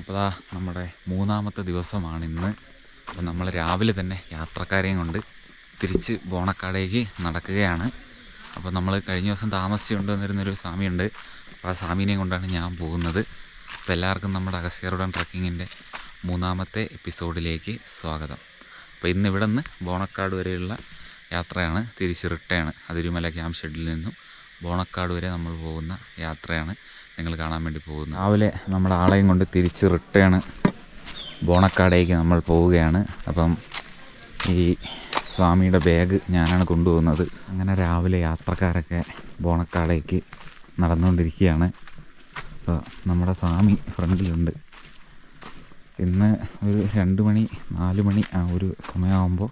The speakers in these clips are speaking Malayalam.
അപ്പോൾ നമ്മുടെ മൂന്നാമത്തെ ദിവസമാണിന്ന്. അപ്പോൾ നമ്മൾ രാവിലെ തന്നെ യാത്രക്കാരെയും കൊണ്ട് തിരിച്ച് ബോണക്കാടേക്ക് നടക്കുകയാണ്. അപ്പോൾ നമ്മൾ കഴിഞ്ഞ ദിവസം താമസിച്ച് കൊണ്ടുവന്നിരുന്നൊരു സ്വാമിയുണ്ട്. അപ്പോൾ ആ സ്വാമീനെയും കൊണ്ടാണ് ഞാൻ പോകുന്നത്. അപ്പോൾ എല്ലാവർക്കും നമ്മുടെ അഗസ്ത്യർകൂടം ട്രക്കിങ്ങിൻ്റെ മൂന്നാമത്തെ എപ്പിസോഡിലേക്ക് സ്വാഗതം. അപ്പോൾ ഇന്ന് ഇവിടെ നിന്ന് ബോണക്കാട് വരെയുള്ള യാത്രയാണ്, തിരിച്ച് റിട്ടേൺ. അതിരുമല ക്യാമ്പ് ഷെഡിൽ നിന്നും ബോണക്കാട് വരെ നമ്മൾ പോകുന്ന യാത്രയാണ് നിങ്ങൾ കാണാൻ വേണ്ടി പോകുന്നത്. രാവിലെ നമ്മുടെ ആളെയും കൊണ്ട് തിരിച്ച് റിട്ടേൺ ബോണക്കാടേക്ക് നമ്മൾ പോവുകയാണ്. അപ്പം ഈ സ്വാമിയുടെ ബാഗ് ഞാനാണ് കൊണ്ടുപോകുന്നത്. അങ്ങനെ രാവിലെ യാത്രക്കാരൊക്കെ ബോണക്കാടേക്ക് നടന്നുകൊണ്ടിരിക്കുകയാണ്. അപ്പോൾ നമ്മുടെ സ്വാമി ഫ്രണ്ടിലുണ്ട്. ഇന്ന് ഒരു 2 മണി 4 മണി ആ ഒരു സമയമാകുമ്പോൾ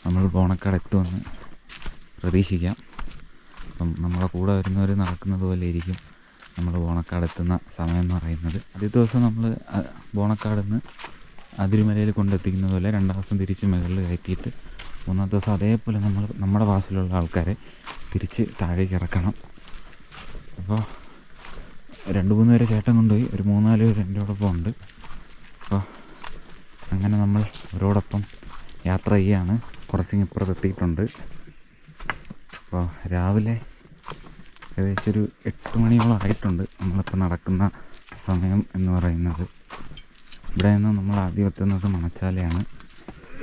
നമ്മൾ ബോണക്കാട് എത്തുമെന്ന് പ്രതീക്ഷിക്കാം. അപ്പം നമ്മളെ കൂടെ വരുന്നവർ നടക്കുന്നത് പോലെ ഇരിക്കും നമ്മൾ ബോണക്കാട് എത്തുന്ന സമയം എന്ന് പറയുന്നത്. ആദ്യ ദിവസം നമ്മൾ ബോണക്കാട് നിന്ന് അതിരുമലയിൽ കൊണ്ടെത്തിക്കുന്നത് പോലെ 2ാം ദിവസം തിരിച്ച് മുകളിൽ കയറ്റിയിട്ട് 3ാം ദിവസം അതേപോലെ നമ്മൾ നമ്മുടെ പാസിലുള്ള ആൾക്കാരെ തിരിച്ച് താഴേക്ക് ഇറക്കണം. അപ്പോൾ 2-3 പേരെ ചേട്ടൻ കൊണ്ടുപോയി, ഒരു 3-4 പേര് എൻ്റെ ഓടൊപ്പം ഉണ്ട്. അപ്പോൾ അങ്ങനെ നമ്മൾ അവരോടൊപ്പം യാത്ര ചെയ്യാണ്. കുറച്ചിപ്പുറത്ത് എത്തിയിട്ടുണ്ട്. അപ്പോൾ രാവിലെ ഏകദേശം ഒരു 8 മണിയോളം ആയിട്ടുണ്ട് നമ്മളിപ്പോൾ നടക്കുന്ന സമയം എന്ന് പറയുന്നത്. ഇവിടെ നിന്ന് നമ്മൾ ആദ്യം എത്തുന്നത് മണച്ചാലയാണ്.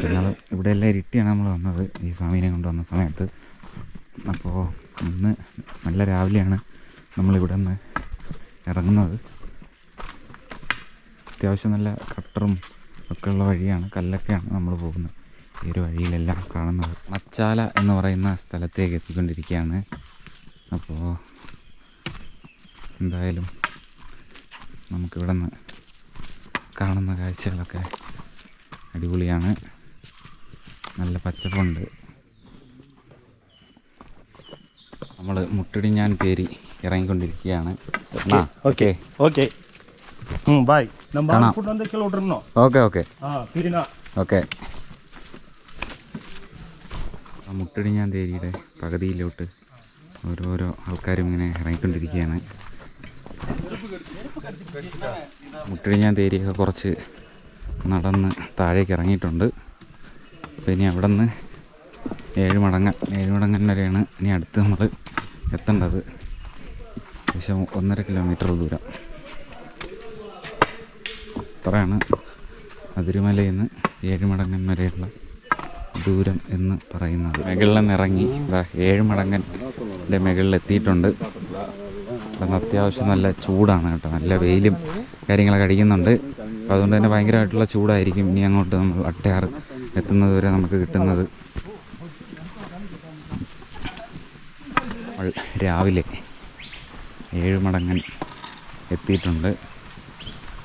എന്നാൽ ഇവിടെ എല്ലാം ഇരുട്ടിയാണ് നമ്മൾ വന്നത് ഈ സ്വാമീനെ കൊണ്ടുവന്ന സമയത്ത്. അപ്പോൾ ഇന്ന് നല്ല രാവിലെയാണ് നമ്മളിവിടെ നിന്ന് ഇറങ്ങുന്നത്. അത്യാവശ്യം നല്ല കട്ടറും ഒക്കെ ഉള്ള വഴിയാണ്, കല്ലൊക്കെയാണ് നമ്മൾ പോകുന്നത്. ഈ ഒരു വഴിയിലെല്ലാം കാണുന്നത് മച്ചാല എന്ന് പറയുന്ന സ്ഥലത്തേക്ക് എത്തിക്കൊണ്ടിരിക്കുകയാണ്. അപ്പോൾ എന്തായാലും നമുക്കിവിടെ നിന്ന് കാണുന്ന കാഴ്ചകളൊക്കെ അടിപൊളിയാണ്. നല്ല പച്ചപ്പുണ്ട്. നമ്മൾ മുട്ടിടിഞ്ഞാൻ പേരി ഇറങ്ങിക്കൊണ്ടിരിക്കുകയാണ്. Okay okay bye. Okay okay okay. Muttidinjan തേരിയുടെ പകുതിയിലോട്ട് ഓരോരോ ആൾക്കാരും ഇങ്ങനെ ഇറങ്ങിക്കൊണ്ടിരിക്കുകയാണ്. മുട്ടിടിഞ്ഞാൻ തേരിയൊക്കെ കുറച്ച് നടന്ന് താഴേക്ക് ഇറങ്ങിയിട്ടുണ്ട്. അപ്പോൾ ഇനി അവിടെ നിന്ന് ഏഴുമടങ്ങൻ വരെയാണ് ഇനി അടുത്ത് നമ്മൾ എത്തേണ്ടത്. ഏകദേശം 1.5 കിലോമീറ്റർ ദൂരം. അത്രയാണ് അതിരുമലയിൽ നിന്ന് ഏഴുമടങ്ങൻ വരെയുള്ള ദൂരം എന്ന് പറയുന്നത്. മുകളിൽ നിന്ന് ഇറങ്ങി ഏഴുമടങ്ങൻ്റെ മുകളിൽ എത്തിയിട്ടുണ്ട്. അപ്പം അത്യാവശ്യം നല്ല ചൂടാണ് കേട്ടോ, നല്ല വെയിലും കാര്യങ്ങളൊക്കെ അടിക്കുന്നുണ്ട്. അപ്പോൾ അതുകൊണ്ട് തന്നെ ഭയങ്കരമായിട്ടുള്ള ചൂടായിരിക്കും ഇനി അങ്ങോട്ട് നമ്മൾ അട്ടയാർ എത്തുന്നത് വരെ നമുക്ക് കിട്ടുന്നത്. രാവിലെ ഏഴുമടങ്ങൻ എത്തിയിട്ടുണ്ട്.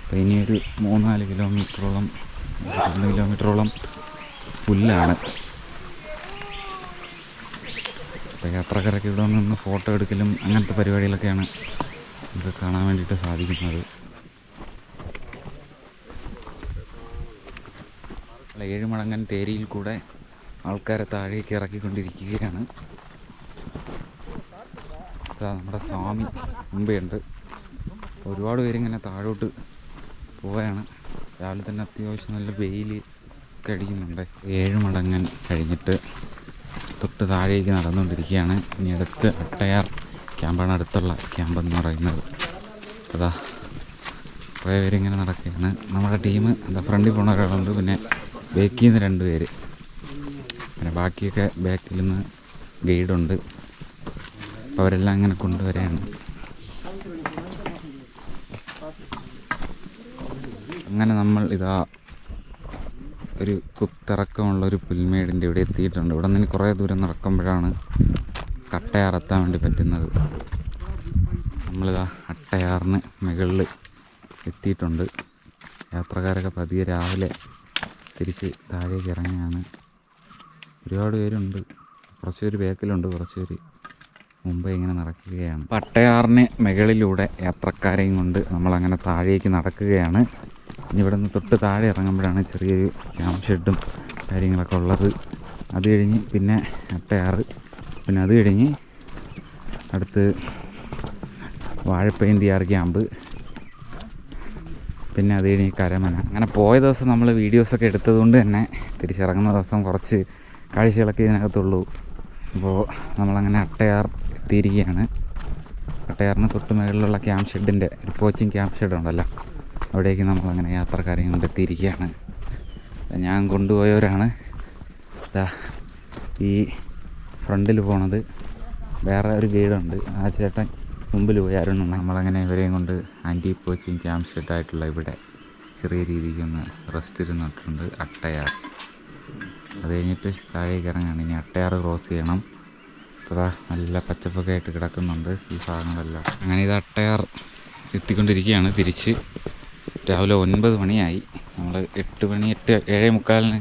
അപ്പോൾ ഇനിയൊരു 3-4 കിലോമീറ്ററോളം 2 കിലോമീറ്ററോളം പുല്ലാണ്. അപ്പോൾ യാത്രക്കാരൊക്കെ ഇവിടെ നിന്ന് ഫോട്ടോ എടുക്കലും അങ്ങനത്തെ പരിപാടികളൊക്കെയാണ് നമുക്ക് കാണാൻ വേണ്ടിയിട്ട് സാധിക്കുന്നത്. ഏഴുമടങ്ങൻ തേരിയിൽ കൂടെ ആൾക്കാരെ താഴേക്ക് ഇറക്കിക്കൊണ്ടിരിക്കുകയാണ്. നമ്മുടെ സ്വാമി മുമ്പേയുണ്ട്. ഒരുപാട് പേരിങ്ങനെ താഴോട്ട് പോവുകയാണ്. രാവിലെ തന്നെ അത്യാവശ്യം നല്ല വെയിൽ ഒക്കെ അടിക്കുന്നുണ്ട്. ഏഴുമടങ്ങൻ കഴിഞ്ഞിട്ട് തൊട്ട് താഴേക്ക് നടന്നുകൊണ്ടിരിക്കുകയാണ്. ഇനി അടുത്ത് അട്ടയാർ ക്യാമ്പാണ് അടുത്തുള്ള ക്യാമ്പെന്ന് പറയുന്നത്. അതാ കുറേ പേരിങ്ങനെ നടക്കുകയാണ്. നമ്മുടെ ടീം എന്താ ഫ്രണ്ടിൽ പോകുന്ന ഒരാളുണ്ട്, പിന്നെ ബാക്കിൽ നിന്ന് 2 പേര്, പിന്നെ ബാക്കിയൊക്കെ ബാക്കിൽ നിന്ന് ഗൈഡുണ്ട്. അപ്പോൾ അവരെല്ലാം ഇങ്ങനെ കൊണ്ടുവരികയാണ്. അങ്ങനെ നമ്മൾ ഇതാ ഒരു കുത്തിറക്കമുള്ളൊരു പുൽമേടിൻ്റെ ഇവിടെ എത്തിയിട്ടുണ്ട്. ഇവിടെ നിന്ന് കുറേ ദൂരം നടക്കുമ്പോഴാണ് അട്ടയാറെത്താൻ വേണ്ടി പറ്റുന്നത്. നമ്മളിതാ അട്ടയാറിന് മുകളിൽ എത്തിയിട്ടുണ്ട്. യാത്രക്കാരൊക്കെ പതിയെ രാവിലെ തിരിച്ച് താഴേക്ക് ഇറങ്ങിയാണ്. ഒരുപാട് പേരുണ്ട്. കുറച്ച് പേര് ബാക്കിലുണ്ട്, കുറച്ച് പേര് മുമ്പേ ഇങ്ങനെ നടക്കുകയാണ്. അട്ടയാറിന് മുകളിലൂടെ യാത്രക്കാരെയും കൊണ്ട് നമ്മളങ്ങനെ താഴേക്ക് നടക്കുകയാണ്. ഇനി ഇവിടെ നിന്ന് തൊട്ട് താഴെ ഇറങ്ങുമ്പോഴാണ് ചെറിയൊരു ക്യാമ്പ് ഷെഡും കാര്യങ്ങളൊക്കെ ഉള്ളത്. അത് കഴിഞ്ഞ് പിന്നെ അട്ടയാറ്, പിന്നെ അത് കഴിഞ്ഞ് അടുത്ത് വാഴപ്പയന്തിയാർ ക്യാമ്പ്, പിന്നെ അത് കഴിഞ്ഞ് കരമന. അങ്ങനെ പോയ ദിവസം നമ്മൾ വീഡിയോസൊക്കെ എടുത്തതുകൊണ്ട് തന്നെ തിരിച്ചിറങ്ങുന്ന ദിവസം കുറച്ച് കാഴ്ചകളൊക്കെ ഇതിനകത്തുള്ളൂ. അപ്പോൾ നമ്മളങ്ങനെ അട്ടയാർ എത്തിയിരിക്കുകയാണ്. അട്ടയാറിന് തൊട്ട് മുകളിലുള്ള ക്യാമ്പ് ഷെഡിൻ്റെ ഒരു കോച്ചിങ് ക്യാമ്പ് ഷെഡ് ഉണ്ടല്ലോ, അവിടേക്ക് നമ്മളങ്ങനെ യാത്രക്കാരെയും കൊണ്ട് എത്തിയിരിക്കുകയാണ്. ഞാൻ കൊണ്ടുപോയവരാണ് ഈ ഫ്രണ്ടിൽ പോണത്. വേറെ ഒരു ഗൈഡുണ്ട്, ആ ചേട്ടൻ മുമ്പിൽ പോയി അരുണുണ്ട്. നമ്മളങ്ങനെ ഇവരെയും കൊണ്ട് ആൻറ്റി കോച്ചിങ് ക്യാമ്പ് ഷെഡായിട്ടുള്ള ഇവിടെ ചെറിയ രീതിക്കൊന്ന് റെസ്റ്റ് ഇരുന്നിട്ടുണ്ട്. അട്ടയാർ അത് കഴിഞ്ഞിട്ട് താഴേക്ക് ഇറങ്ങാണ്. ഇനി അട്ടയാർ ക്രോസ് ചെയ്യണം. അതാ നല്ല പച്ചപ്പൊക്കെ ആയിട്ട് കിടക്കുന്നുണ്ട് ഈ ഭാഗങ്ങളെല്ലാം. അങ്ങനെ ഇത് അട്ടയാർ എത്തിക്കൊണ്ടിരിക്കുകയാണ്. തിരിച്ച് രാവിലെ 9 മണിയായി. നമ്മൾ 8 മണി 7:45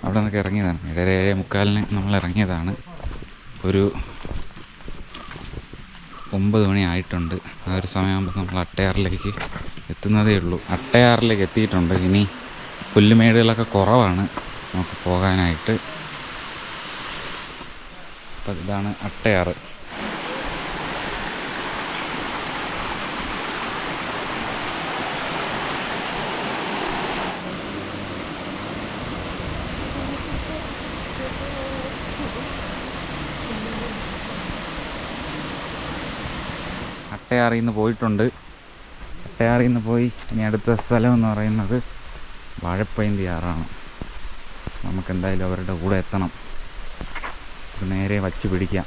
അവിടെ നിന്നൊക്കെ ഇറങ്ങിയതാണ്. 7:45 നമ്മൾ ഇറങ്ങിയതാണ്. ഒരു 9 മണി ആയിട്ടുണ്ട്. ആ ഒരു സമയമാകുമ്പോൾ നമ്മൾ അട്ടയാറിലേക്ക് എത്തുന്നതേ ഉള്ളൂ. അട്ടയാറിലേക്ക് എത്തിയിട്ടുണ്ട്. ഇനി പുല്ലുമേടുകളൊക്കെ കുറവാണ് നമുക്ക് പോകാനായിട്ട്. അപ്പം ഇതാണ് അട്ടയാർ. അട്ടയാറിൽ നിന്ന് പോയിട്ടുണ്ട്. അട്ടയാറിൽ നിന്ന് പോയി ഇനി അടുത്ത സ്ഥലം എന്ന് പറയുന്നത് വാഴപ്പയന്തിയാറാണ്. നമുക്കെന്തായാലും അവരുടെ കൂടെ എത്തണം. നേരെ വച്ച് പിടിക്കാം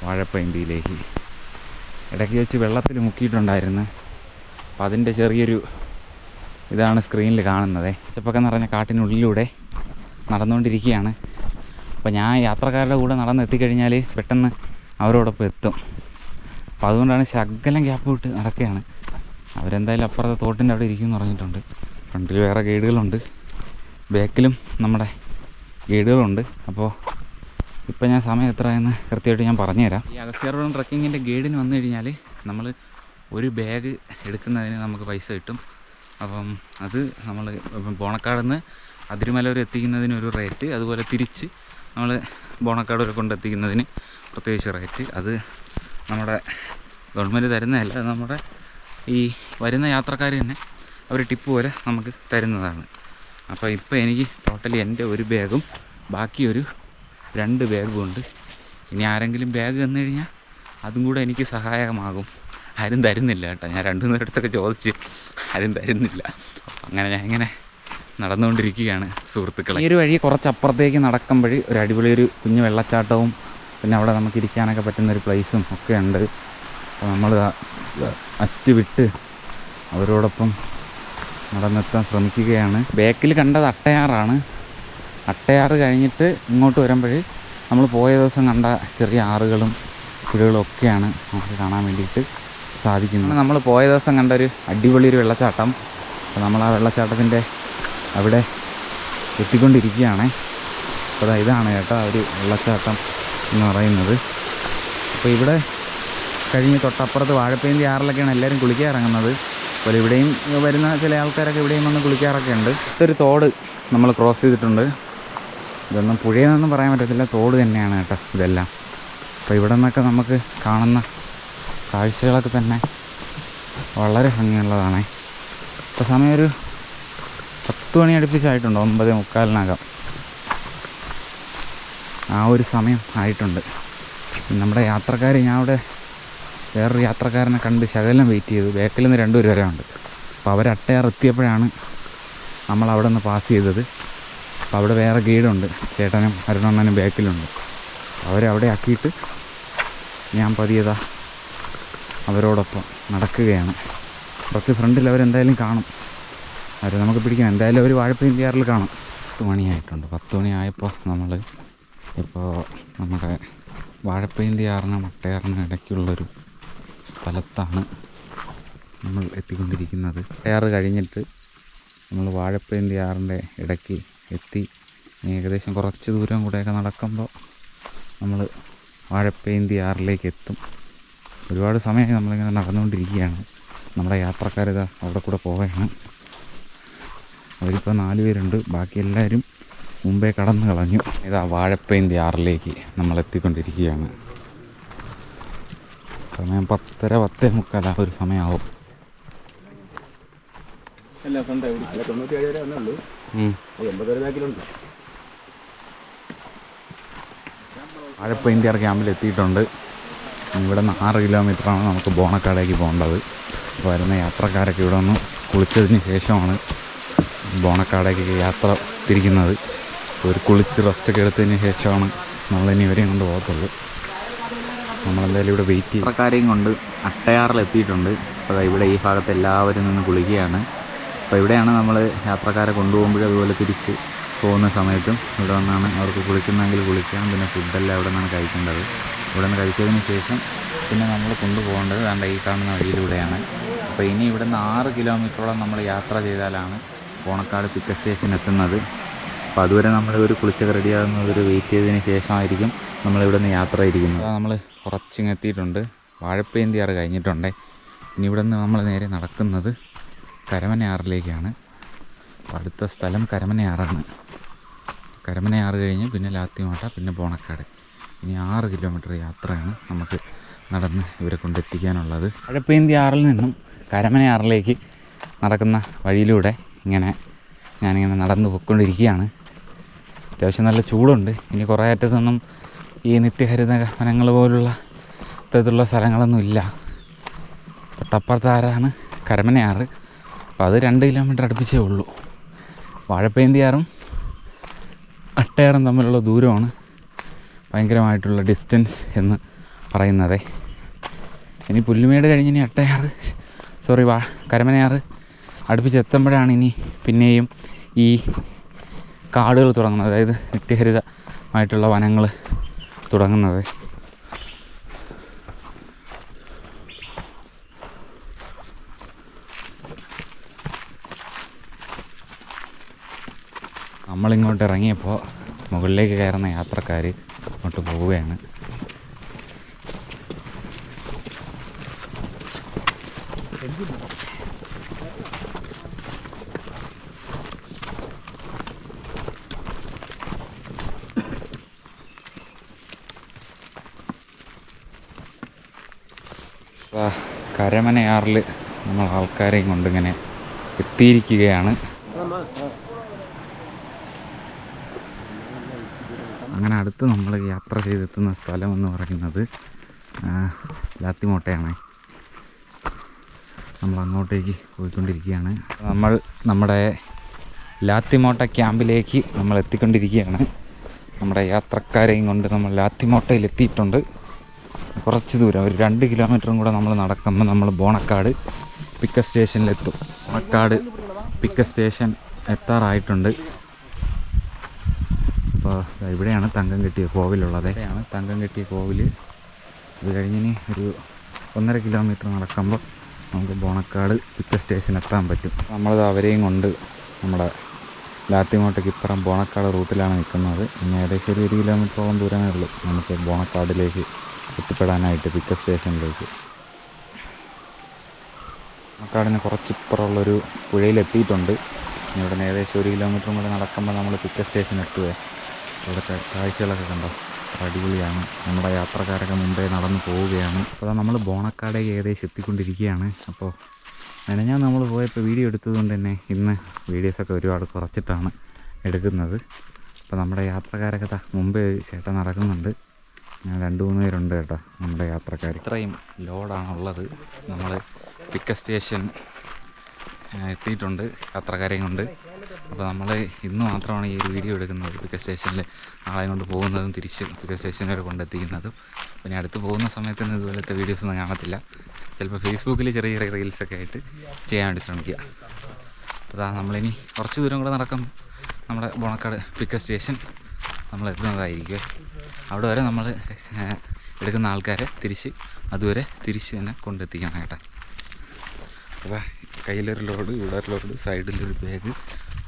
വാഴപ്പയന്തിയിലേക്ക്. ഇടയ്ക്ക് വെച്ച് വെള്ളത്തിൽ മുക്കിയിട്ടുണ്ടായിരുന്നു. അപ്പോൾ അതിൻ്റെ ചെറിയൊരു ഇതാണ് സ്ക്രീനിൽ കാണുന്നത്. പച്ചപ്പൊക്കെ നിറഞ്ഞ കാട്ടിനുള്ളിലൂടെ നടന്നുകൊണ്ടിരിക്കുകയാണ്. അപ്പോൾ ഞാൻ യാത്രക്കാരുടെ കൂടെ നടന്നെത്തിക്കഴിഞ്ഞാൽ പെട്ടെന്ന് അവരോടൊപ്പം എത്തും. അപ്പോൾ അതുകൊണ്ടാണ് ശകലം ഗ്യാപ്പ് വിട്ട് നടക്കുകയാണ്. അവരെന്തായാലും അപ്പുറത്തെ തോട്ടിൻ്റെ അവിടെ ഇരിക്കുമെന്ന് പറഞ്ഞിട്ടുണ്ട്. ഫ്രണ്ടിൽ വേറെ ഗൈഡുകളുണ്ട്, ബാക്കിലും നമ്മുടെ ഗൈഡുകളുണ്ട്. അപ്പോൾ ഇപ്പം ഞാൻ സമയം എത്രയെന്ന് കൃത്യമായിട്ട് ഞാൻ പറഞ്ഞുതരാം. ഈ അഗസ്ത്യാർകൂടം ട്രക്കിങ്ങിൻ്റെ ഗൈഡിന് വന്നു കഴിഞ്ഞാൽ നമ്മൾ ഒരു ബാഗ് എടുക്കുന്നതിന് നമുക്ക് പൈസ കിട്ടും. അപ്പം അത് നമ്മൾ ബോണക്കാട് നിന്ന് അതിരുമല വരെ എത്തിക്കുന്നതിന് ഒരു റേറ്റ്, അതുപോലെ തിരിച്ച് നമ്മൾ ബോണക്കാട് വരെ കൊണ്ടെത്തിക്കുന്നതിന് പ്രത്യേകിച്ച് റേറ്റ്. അത് നമ്മുടെ ഗവൺമെൻറ് തരുന്നതല്ല, അത് നമ്മുടെ ഈ വരുന്ന യാത്രക്കാർ തന്നെ അവർ ടിപ്പ് പോലെ നമുക്ക് തരുന്നതാണ്. അപ്പോൾ ഇപ്പോൾ എനിക്ക് ടോട്ടലി എൻ്റെ ഒരു ബാഗും ബാക്കി ഒരു 2 ബാഗും ഉണ്ട്. ഇനി ആരെങ്കിലും ബാഗ് തന്നു കഴിഞ്ഞാൽ അതും കൂടെ എനിക്ക് സഹായകമാകും. ആരും തരുന്നില്ല കേട്ടോ. ഞാൻ 2-3 അടുത്തൊക്കെ ചോദിച്ച് ആരും തരുന്നില്ല. അങ്ങനെ ഞാൻ ഇങ്ങനെ നടന്നുകൊണ്ടിരിക്കുകയാണ് സുഹൃത്തുക്കളെ. ഈ ഒരു വഴി കുറച്ച് അപ്പുറത്തേക്ക് നടക്കുമ്പോൾ ഒരു അടിപൊളി ഒരു കുഞ്ഞു വെള്ളച്ചാട്ടവും പിന്നെ അവിടെ നമുക്ക് ഇരിക്കാനൊക്കെ പറ്റുന്നൊരു പ്ലേസും ഒക്കെ ഉണ്ട്. അപ്പോൾ നമ്മൾ അറ്റുവിട്ട് അവരോടൊപ്പം നടന്നെത്താൻ ശ്രമിക്കുകയാണ്. ബാക്കിൽ കണ്ടത് അട്ടയാറാണ്. അട്ടയാർ കഴിഞ്ഞിട്ട് ഇങ്ങോട്ട് വരുമ്പോൾ നമ്മൾ പോയ ദിവസം കണ്ട ചെറിയ ആറുകളും പുഴകളും ഒക്കെയാണ് നമുക്ക് കാണാൻ വേണ്ടിയിട്ട് സാധിക്കുന്നത്. നമ്മൾ പോയ ദിവസം കണ്ട ഒരു അടിപൊളി ഒരു വെള്ളച്ചാട്ടം. അപ്പോൾ നമ്മൾ ആ വെള്ളച്ചാട്ടത്തിൻ്റെ അവിടെ എത്തിക്കൊണ്ടിരിക്കുകയാണ്. അപ്പോൾ ഇതാണ് കേട്ടോ ഒരു വെള്ളച്ചാട്ടം എന്ന് പറയുന്നത്. അപ്പോൾ ഇവിടെ കഴിഞ്ഞ് തൊട്ടപ്പുറത്ത് വാഴപ്പയന്തി ആറിലൊക്കെയാണ് എല്ലാവരും കുളിക്കാൻ ഇറങ്ങുന്നത്. അപ്പോൾ ഇവിടെയും വരുന്ന ചില ആൾക്കാരൊക്കെ ഇവിടെയും വന്ന് കുളിക്കാറൊക്കെ ഉണ്ട്. ഇതൊരു തോട് നമ്മൾ ക്രോസ് ചെയ്തിട്ടുണ്ട്. ഇതൊന്നും പുഴയെന്നൊന്നും പറയാൻ പറ്റത്തില്ല, തോട് തന്നെയാണ് കേട്ടോ ഇതെല്ലാം. അപ്പോൾ ഇവിടെ നിന്നൊക്കെ നമുക്ക് കാണുന്ന കാഴ്ചകളൊക്കെ തന്നെ വളരെ ഭംഗിയുള്ളതാണ്. ഇപ്പോൾ സമയം ഒരു 10 മണി അടുപ്പിച്ചായിട്ടുണ്ട്, 9:45 ആ ഒരു സമയം ആയിട്ടുണ്ട്. നമ്മുടെ യാത്രക്കാർ, ഞാൻ അവിടെ വേറൊരു യാത്രക്കാരനെ കണ്ട് ശകലം വെയിറ്റ് ചെയ്തു. ബാക്കിൽ നിന്ന് 2 പേര് വരെ ഉണ്ട്. അപ്പോൾ അവർ അട്ടയാർ എത്തിയപ്പോഴാണ് നമ്മളവിടെ നിന്ന് പാസ് ചെയ്തത്. അപ്പോൾ അവിടെ വേറെ ഗൈഡുണ്ട്, ചേട്ടനും അരുണണ്ണനും ബാക്കിലുണ്ട്. അവരവിടെ ആക്കിയിട്ട് ഞാൻ പതിയതാ അവരോടൊപ്പം നടക്കുകയാണ്. കുറച്ച് ഫ്രണ്ടിൽ അവരെന്തായാലും കാണും, അവർ നമുക്ക് പിടിക്കണം. എന്തായാലും അവർ വാഴപ്പയന്തിയാറിൽ കാണും. 10 മണിയായിട്ടുണ്ട്. 10 മണിയായപ്പോൾ ഇപ്പോൾ നമ്മുടെ വാഴപ്പയന്തിയാറിനും അട്ടയാറിനും ഇടയ്ക്കുള്ളൊരു സ്ഥലത്താണ് നമ്മൾ എത്തിക്കൊണ്ടിരിക്കുന്നത്. അട്ടയാർ കഴിഞ്ഞിട്ട് നമ്മൾ വാഴപ്പയന്തിയാറിൻ്റെ ഇടയ്ക്ക് എത്തി. ഏകദേശം കുറച്ച് ദൂരം കൂടെയൊക്കെ നടക്കുമ്പോൾ നമ്മൾ വാഴപ്പയന്തിയാറിലേക്ക് എത്തും. ഒരുപാട് സമയമായി നമ്മളിങ്ങനെ നടന്നുകൊണ്ടിരിക്കുകയാണ്. നമ്മുടെ യാത്രക്കാരിതാ അവിടെ കൂടെ പോവുകയാണ്. അവരിപ്പോൾ 4 പേരുണ്ട്, ബാക്കി എല്ലാവരും മുമ്പേ കടന്നു കളഞ്ഞു. ഇതാ വാഴപ്പയന്തിയാറിലേക്ക് നമ്മൾ എത്തിക്കൊണ്ടിരിക്കുകയാണ്. സമയം 10:30 10:45 ഒരു സമയമാവും. 97 വരെ വന്നുള്ളൂ. 80 വരെ ബാക്കിലുണ്ട്. വാഴപ്പയന്തിയാർ ക്യാമ്പിൽ എത്തിയിട്ടുണ്ട്. ഇവിടെ നിന്ന് 6 കിലോമീറ്ററാണ് നമുക്ക് ബോണക്കാടേക്ക് പോകേണ്ടത്. വരുന്ന യാത്രക്കാരൊക്കെ ഇവിടെ ഒന്ന് കുളിച്ചതിന് ശേഷമാണ് ബോണക്കാടേക്ക് യാത്ര തിരിക്കുന്നത്. ഒരു കുളിച്ച് റെസ്റ്റൊക്കെ എടുത്തതിന് ശേഷമാണ് നമ്മളിനി ഇവരെയും കൊണ്ട് പോകത്തുള്ളൂ. നമ്മളെന്തായാലും ഇവിടെ വെയിറ്റ് ചെയ്യും. യാത്രക്കാരെയും കൊണ്ട് അട്ടയാറിലെത്തിയിട്ടുണ്ട്. അപ്പോൾ ഇവിടെ ഈ ഭാഗത്ത് എല്ലാവരും നിന്ന് കുളിക്കുകയാണ്. അപ്പോൾ ഇവിടെയാണ് നമ്മൾ യാത്രക്കാരെ കൊണ്ടുപോകുമ്പോഴും അതുപോലെ തിരിച്ച് പോകുന്ന സമയത്തും ഇവിടെ നിന്നാണ് അവർക്ക് കുളിക്കുന്നെങ്കിൽ കുളിക്കാം. പിന്നെ ഫുഡെല്ലാം ഇവിടെ നിന്നാണ് കഴിക്കേണ്ടത്. ഇവിടെ നിന്ന് കഴിച്ചതിന് ശേഷം പിന്നെ നമ്മൾ കൊണ്ടുപോകേണ്ടത് വേണ്ട ഈ കാണുന്ന വഴിയിലൂടെയാണ്. അപ്പോൾ ഇനി ഇവിടെ നിന്ന് 6 കിലോമീറ്ററോളം നമ്മൾ യാത്ര ചെയ്താലാണ് ബോണക്കാട് പിക്കപ്പ് സ്റ്റേഷൻ എത്തുന്നത്. അപ്പോൾ അതുവരെ നമ്മൾ ഒരു കുളിച്ചൊക്കെ റെഡിയാകുന്നതൊരു വെയിറ്റ് ചെയ്തതിന് ശേഷമായിരിക്കും നമ്മളിവിടെ നിന്ന് യാത്ര ഇരിക്കുന്നത്. നമ്മൾ കുറച്ചിങ്ങ് എത്തിയിട്ടുണ്ട്. വാഴപ്പയന്തിയാർ കഴിഞ്ഞിട്ടുണ്ട്. ഇനി ഇവിടെ നിന്ന് നമ്മൾ നേരെ നടക്കുന്നത് കരമനയാറിലേക്കാണ്. അപ്പോൾ അടുത്ത സ്ഥലം കരമനയാറാണ്. കരമനയാറ് കഴിഞ്ഞ് പിന്നെ ലാത്തിമോട്ട പിന്നെ ബോണക്കാട്. ഇനി 6 കിലോമീറ്റർ യാത്രയാണ് നമുക്ക് നടന്ന് ഇവരെ കൊണ്ടെത്തിക്കാനുള്ളത്. വാഴപ്പയന്തിയാറിൽ നിന്നും കരമനയാറിലേക്ക് നടക്കുന്ന വഴിയിലൂടെ ഞാനിങ്ങനെ നടന്നു പോയിക്കൊണ്ടിരിക്കുകയാണ്. അത്യാവശ്യം നല്ല ചൂടുണ്ട്. ഇനി കുറേ അറ്റത്തൊന്നും ഈ നിത്യഹരിത വനങ്ങൾ പോലുള്ള ഇത്തരത്തിലുള്ള സ്ഥലങ്ങളൊന്നും ഇല്ല. തൊട്ടപ്പുറത്താറാണ് കരമനയാറ്. അപ്പോൾ അത് 2 കിലോമീറ്റർ അടുപ്പിച്ചേ ഉള്ളൂ. വാഴപ്പയന്തിയാറും അട്ടയാറും തമ്മിലുള്ള ദൂരമാണ് ഭയങ്കരമായിട്ടുള്ള ഡിസ്റ്റൻസ് എന്ന് പറയുന്നത്. ഇനി പുല്ലുമേട് കഴിഞ്ഞ് ഇനി കരമനയാറ് അടുപ്പിച്ചെത്തുമ്പോഴാണ് ഇനി പിന്നെയും ഈ കാടുകൾ തുടങ്ങുന്നത്. അതായത് നിത്യഹരിതമായിട്ടുള്ള വനങ്ങൾ തുടങ്ങുന്നത്. നമ്മളിങ്ങോട്ട് ഇറങ്ങിയപ്പോൾ മുകളിലേക്ക് കയറുന്ന യാത്രക്കാർ അങ്ങോട്ട് പോവുകയാണ്. കരമനയാറിൽ നമ്മൾ ആൾക്കാരെയും കൊണ്ടിങ്ങനെ എത്തിയിരിക്കുകയാണ്. അങ്ങനെ അടുത്ത് നമ്മൾ യാത്ര ചെയ്തെത്തുന്ന സ്ഥലം എന്ന് പറയുന്നത് ലാത്തിമോട്ടയാണ്. നമ്മൾ അങ്ങോട്ടേക്ക് പോയിക്കൊണ്ടിരിക്കുകയാണ്. നമ്മൾ നമ്മുടെ ലാത്തിമോട്ട ക്യാമ്പിലേക്ക് നമ്മൾ എത്തിക്കൊണ്ടിരിക്കുകയാണ്. നമ്മുടെ യാത്രക്കാരെയും കൊണ്ട് നമ്മൾ ലാത്തിമോട്ടയിൽ എത്തിയിട്ടുണ്ട്. കുറച്ച് ദൂരം ഒരു 2 കിലോമീറ്ററും കൂടെ നമ്മൾ നടക്കുമ്പോൾ നമ്മൾ ബോണക്കാട് പിക്കപ്പ് സ്റ്റേഷനിലെത്തും. ബോണക്കാട് പിക്കപ്പ് സ്റ്റേഷൻ എത്താറായിട്ടുണ്ട്. അപ്പോൾ ഇവിടെയാണ് തങ്കം കെട്ടിയ കോവിലുള്ളത്. ഇവിടെയാണ് തങ്കം കെട്ടിയ കോവിൽ. ഇത് കഴിഞ്ഞിനി ഒരു 1.5 കിലോമീറ്റർ നടക്കുമ്പോൾ നമുക്ക് ബോണക്കാട് പിക്കപ്പ് സ്റ്റേഷൻ എത്താൻ പറ്റും. നമ്മളത് അവരെയും കൊണ്ട് നമ്മുടെ ലാത്തിമോട്ടയ്ക്ക് ഇപ്പുറം ബോണക്കാട് റൂട്ടിലാണ് നിൽക്കുന്നത്. ഇനി ഏകദേശം ഒരു 1 കിലോമീറ്ററോളം ദൂരമേ ഉള്ളൂ നമുക്ക് ബോണക്കാടിലേക്ക് എത്തിപ്പെടാനായിട്ട് പിക്കപ്പ് സ്റ്റേഷനിലേക്ക്. ബോണക്കാടിന് കുറച്ചിപ്പുറമുള്ളൊരു പുഴയിലെത്തിയിട്ടുണ്ട്. ഇവിടെ നിന്ന് ഏകദേശം 1 കിലോമീറ്ററും കൂടെ നടക്കുമ്പോൾ നമ്മൾ പിക്കപ്പ് സ്റ്റേഷൻ എത്തുക. ഇവിടുത്തെ കാഴ്ചകളൊക്കെ കണ്ടോ, അടിപൊളിയാണ്. നമ്മുടെ യാത്രക്കാരൊക്കെ മുമ്പേ നടന്നു പോവുകയാണ്. അപ്പോൾ നമ്മൾ ബോണക്കാടേക്ക് ഏകദേശം എത്തിക്കൊണ്ടിരിക്കുകയാണ്. അപ്പോൾ ഞാൻ നമ്മൾ പോയപ്പോൾ വീഡിയോ എടുത്തതുകൊണ്ട് തന്നെ ഇന്ന് വീഡിയോസൊക്കെ ഒരുപാട് കുറച്ചിട്ടാണ് എടുക്കുന്നത്. അപ്പോൾ നമ്മുടെ യാത്രക്കാരൊക്കെ മുമ്പേ ചേട്ടൻ നടക്കുന്നുണ്ട്. 2-3 പേരുണ്ട് കേട്ടോ നമ്മുടെ യാത്രക്കാർ. ഇത്രയും ലോഡാണുള്ളത്. നമ്മൾ പിക്കപ്പ് സ്റ്റേഷൻ എത്തിയിട്ടുണ്ട് യാത്രക്കാരെയും കൊണ്ട്. അപ്പോൾ നമ്മൾ ഇന്ന് മാത്രമാണ് ഈ ഒരു വീഡിയോ എടുക്കുന്നത്. പിക്കപ്പ് സ്റ്റേഷനിൽ ആളെയും കൊണ്ട് പോകുന്നതും തിരിച്ച് പിക്കപ്പ് സ്റ്റേഷൻ വരെ കൊണ്ടെത്തിക്കുന്നതും. പിന്നെ അടുത്ത് പോകുന്ന സമയത്തൊന്നും ഇതുപോലത്തെ വീഡിയോസൊന്നും കാണത്തില്ല. ചിലപ്പോൾ ഫേസ്ബുക്കിൽ ചെറിയ ചെറിയ റീൽസൊക്കെ ആയിട്ട് ചെയ്യാൻ വേണ്ടി ശ്രമിക്കുക. അപ്പോൾ നമ്മളിനി കുറച്ച് ദൂരം കൂടെ നടക്കും നമ്മുടെ ബോണക്കാട് പിക്കപ്പ് സ്റ്റേഷൻ നമ്മൾ എത്തുന്നതായിരിക്കും. അവിടെ വരെ നമ്മൾ എടുക്കുന്ന ആൾക്കാരെ അതുവരെ തിരിച്ച് തന്നെ കൊണ്ടെത്തിക്കണം കേട്ടോ. അപ്പോൾ കയ്യിലൊരു ലോഡ്, ഇവിടെ ഒരു ലോഡ്, സൈഡിലൊരു ബാഗ്,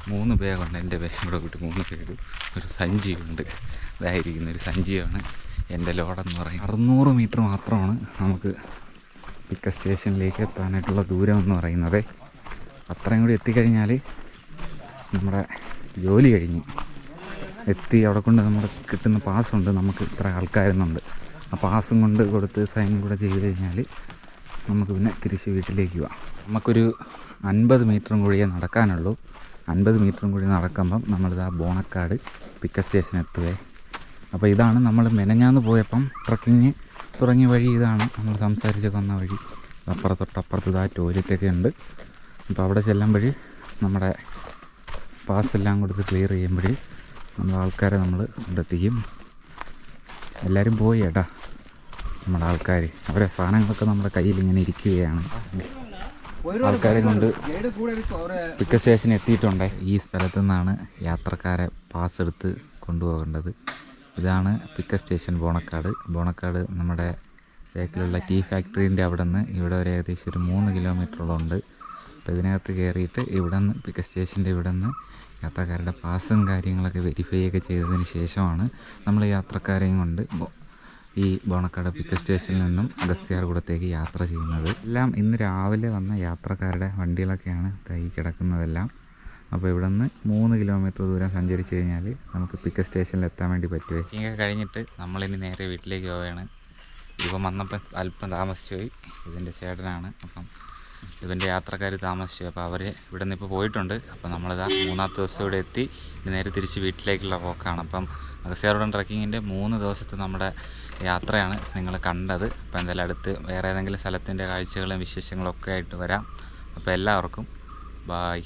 3 ബാഗുണ്ട്. എൻ്റെ ബാഗ് ഇവിടെ വിട്ട് 3 ബാഗ്, ഒരു സഞ്ചിയുണ്ട്. ഇതായിരിക്കുന്ന ഒരു സഞ്ചിയാണ് എൻ്റെ ലോഡെന്ന് പറയും. 600 മീറ്റർ മാത്രമാണ് നമുക്ക് പിക്കപ്പ് സ്റ്റേഷനിലേക്ക് എത്താനായിട്ടുള്ള ദൂരം എന്ന് പറയുന്നത്. അത്രയും കൂടി എത്തിക്കഴിഞ്ഞാൽ നമ്മുടെ ജോലി കഴിഞ്ഞു. അവിടെ കൊണ്ട് നമ്മുടെ കിട്ടുന്ന പാസ്സുണ്ട്. നമുക്ക് ഇത്ര ആൾക്കാരെന്നുണ്ട്. ആ പാസ്സും കൊണ്ട് കൊടുത്ത് സൈൻ കൂടെ ചെയ്ത് കഴിഞ്ഞാൽ നമുക്ക് പിന്നെ തിരിച്ച് വീട്ടിലേക്ക് പോവാം. നമുക്കൊരു 50 മീറ്ററും കൂടിയേ നടക്കാനുള്ളൂ. 50 മീറ്ററും കൂടി നടക്കുമ്പം നമ്മളിതാ ബോണക്കാട് പിക്കപ്പ് സ്റ്റേഷൻ എത്തുവേ. അപ്പോൾ ഇതാണ് നമ്മൾ മെനഞ്ഞാന്ന് പോയപ്പം ട്രക്കിങ് തുടങ്ങിയ വഴി. ഇതാണ് നമ്മൾ സംസാരിച്ച് വന്ന വഴി. തൊട്ടപ്പുറത്ത് ഇതാ ടോയ്ലറ്റൊക്കെ ഉണ്ട്. അപ്പോൾ അവിടെ ചെല്ലുമ്പോൾ നമ്മുടെ പാസ്സെല്ലാം കൊടുത്ത് ക്ലിയർ ചെയ്യുമ്പോൾ നമ്മൾ ആൾക്കാരെ നമ്മൾ കൊണ്ടെത്തിക്കും. എല്ലാവരും പോയി ഏട്ടാ നമ്മുടെ ആൾക്കാർ. അവരെ സാധനങ്ങളൊക്കെ നമ്മുടെ കയ്യിൽ ഇങ്ങനെ ഇരിക്കുകയാണ്. ആൾക്കാരെ കൊണ്ട് പിക്കപ്പ് സ്റ്റേഷൻ എത്തിയിട്ടുണ്ട്. ഈ സ്ഥലത്തു നിന്നാണ് യാത്രക്കാരെ പാസ് എടുത്ത് കൊണ്ടുപോകേണ്ടത്. ഇതാണ് പിക്കപ്പ് സ്റ്റേഷൻ ബോണക്കാട് നമ്മുടെ ബേക്കിലുള്ള ടീ ഫാക്ടറീൻ്റെ അവിടെ നിന്ന് ഇവിടെ വരെ ഏകദേശം ഒരു 3 കിലോമീറ്ററോളം ഉണ്ട്. അപ്പോൾ ഇതിനകത്ത് കയറിയിട്ട് ഇവിടെ നിന്ന് പിക്കപ്പ് സ്റ്റേഷൻ്റെ ഇവിടെ നിന്ന് യാത്രക്കാരുടെ പാസും കാര്യങ്ങളൊക്കെ വെരിഫൈ ഒക്കെ ചെയ്തതിന് ശേഷമാണ് നമ്മൾ യാത്രക്കാരെയും കൊണ്ട് ഈ ബോണക്കാട് പിക്കപ്പ് സ്റ്റേഷനിൽ നിന്നും അഗസ്ത്യാർകൂടത്തേക്ക് യാത്ര ചെയ്യുന്നത്. എല്ലാം ഇന്ന് രാവിലെ വന്ന യാത്രക്കാരുടെ വണ്ടികളൊക്കെയാണ് ഈ കിടക്കുന്നതെല്ലാം. അപ്പോൾ ഇവിടെ നിന്ന് 3 കിലോമീറ്റർ ദൂരം സഞ്ചരിച്ച് കഴിഞ്ഞാൽ നമുക്ക് പിക്കപ്പ് സ്റ്റേഷനിൽ എത്താൻ വേണ്ടി പറ്റുമേ. ഇതൊക്കെ കഴിഞ്ഞിട്ട് നമ്മളിനി നേരെ വീട്ടിലേക്ക് പോവുകയാണ്. ഇപ്പം വന്നപ്പോൾ അല്പം താമസിച്ചു പോയി. ഇതിൻ്റെ ചേട്ടനാണ്. അപ്പം ഇവൻ്റെ യാത്രക്കാർ താമസിച്ചു. അപ്പോൾ അവർ ഇവിടെ നിന്ന് ഇപ്പോൾ പോയിട്ടുണ്ട്. അപ്പോൾ നമ്മളിതാ 3ാമത്തെ ദിവസം ഇവിടെ എത്തി. നേരെ തിരിച്ച് വീട്ടിലേക്കുള്ള പോക്കാണ്. അപ്പം അഗസ്ത്യാർകൂടം ട്രക്കിങ്ങിൻ്റെ 3 ദിവസത്തെ നമ്മുടെ യാത്രയാണ് നിങ്ങൾ കണ്ടത്. അപ്പോൾ എന്തായാലും അടുത്ത് വേറെ ഏതെങ്കിലും സ്ഥലത്തിൻ്റെ കാഴ്ചകളും വിശേഷങ്ങളും ഒക്കെ ആയിട്ട് വരാം. അപ്പോൾ എല്ലാവർക്കും ബായ്.